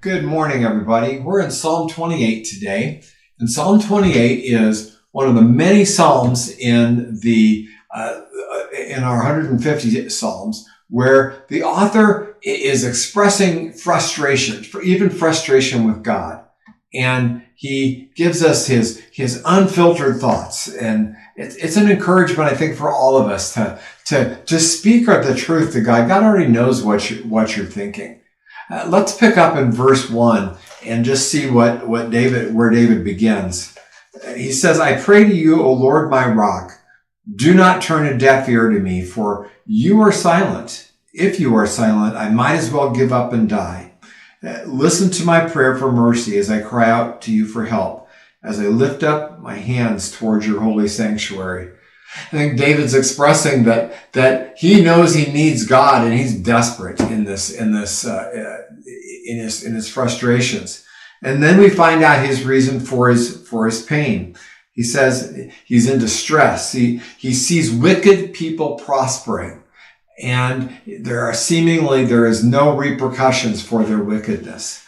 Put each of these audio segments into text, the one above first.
Good morning, everybody. We're in Psalm 28 today, and Psalm 28 is one of the many psalms in our 150 psalms where the author is expressing frustration, even frustration with God, and he gives us his unfiltered thoughts, and it's an encouragement, I think, for all of us to speak the truth to God. God already knows what you're thinking. Let's pick up in verse 1 and just see where David begins. He says, I pray to you, O Lord, my rock, do not turn a deaf ear to me, for you are silent. If you are silent, I might as well give up and die. Listen to my prayer for mercy as I cry out to you for help, as I lift up my hands towards your holy sanctuary. I think David's expressing that he knows he needs God, and he's desperate in his frustrations. And then we find out his reason for his pain. He says he's in distress. He sees wicked people prospering, and there is no repercussions for their wickedness.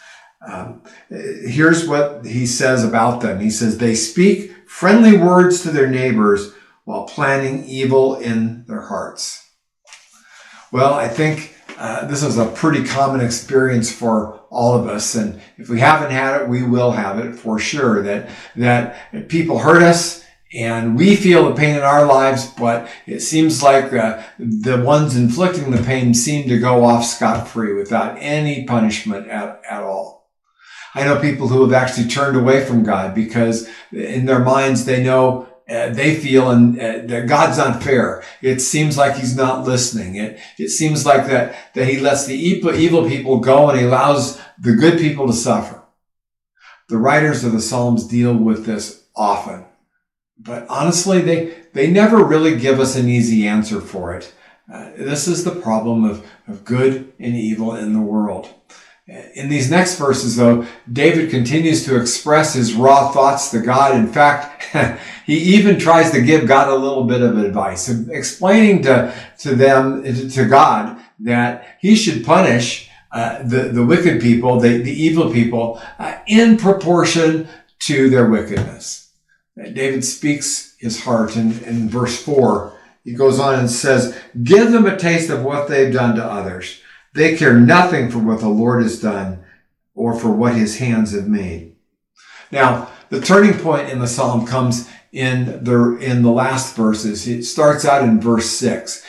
Here's what he says about them. He says they speak friendly words to their neighbors while planning evil in their hearts. Well, I think this is a pretty common experience for all of us, and if we haven't had it, we will have it for sure, that people hurt us, and we feel the pain in our lives, but it seems like the ones inflicting the pain seem to go off scot-free without any punishment at all. I know people who have actually turned away from God because in their minds they know they feel that God's not fair. It seems like he's not listening. It seems like that he lets the evil people go and he allows the good people to suffer. The writers of the Psalms deal with this often, but honestly, they never really give us an easy answer for it. This is the problem of good and evil in the world. In these next verses, though, David continues to express his raw thoughts to God. In fact, he even tries to give God a little bit of advice, explaining to God that he should punish the wicked people, the evil people, in proportion to their wickedness. David speaks his heart in verse 4. He goes on and says, give them a taste of what they've done to others. They care nothing for what the Lord has done or for what his hands have made. Now, the turning point in the psalm comes in the last verses. It starts out in verse 6.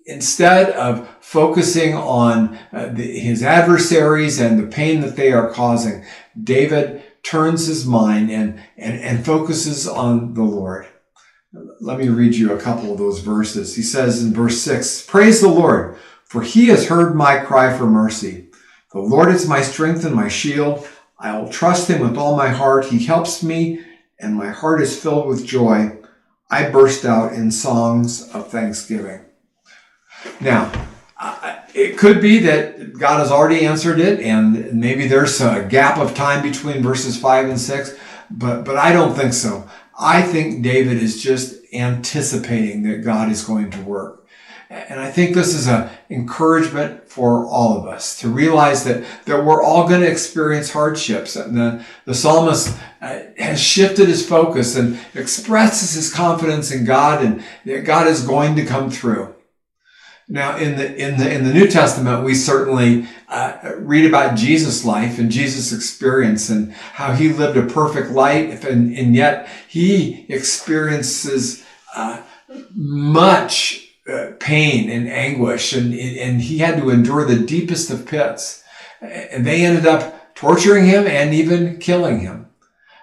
Instead of focusing on his adversaries and the pain that they are causing, David turns his mind and focuses on the Lord. Let me read you a couple of those verses. He says in verse 6, praise the Lord, for he has heard my cry for mercy. The Lord is my strength and my shield. I will trust him with all my heart. He helps me, and my heart is filled with joy. I burst out in songs of thanksgiving. Now, it could be that God has already answered it, and maybe there's a gap of time between verses 5 and 6, but I don't think so. I think David is just anticipating that God is going to work. And I think this is an encouragement for all of us to realize that we're all going to experience hardships. And the psalmist has shifted his focus and expresses his confidence in God, and that God is going to come through. Now, in the New Testament, we certainly read about Jesus' life and Jesus' experience and how he lived a perfect life, and yet he experiences much pain and anguish, and he had to endure the deepest of pits, and they ended up torturing him and even killing him.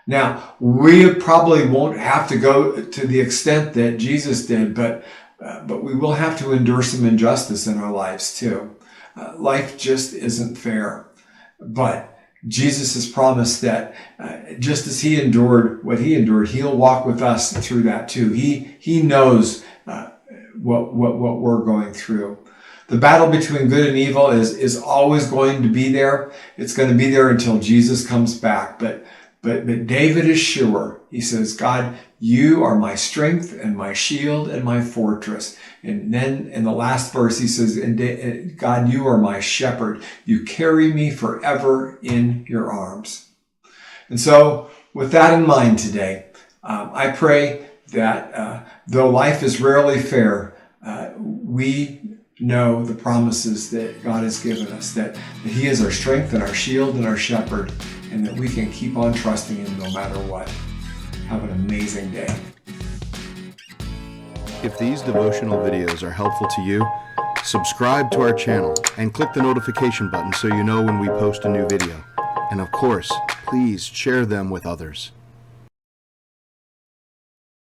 Now, we probably won't have to go to the extent that Jesus did, but we will have to endure some injustice in our lives too. Life just isn't fair, but Jesus has promised that just as he endured what he endured, he'll walk with us through that too. He knows what we're going through. The battle between good and evil is always going to be there. It's going to be there until Jesus comes back. But David is sure. He says, God, You are my strength and my shield and my fortress. And then in the last verse, he says, God, you are my shepherd. You carry me forever in your arms. And so with that in mind today, I pray that though life is rarely fair, we know the promises that God has given us, that he is our strength and our shield and our shepherd, and that we can keep on trusting him no matter what. Have an amazing day. If these devotional videos are helpful to you, subscribe to our channel and click the notification button so you know when we post a new video. And of course, please share them with others.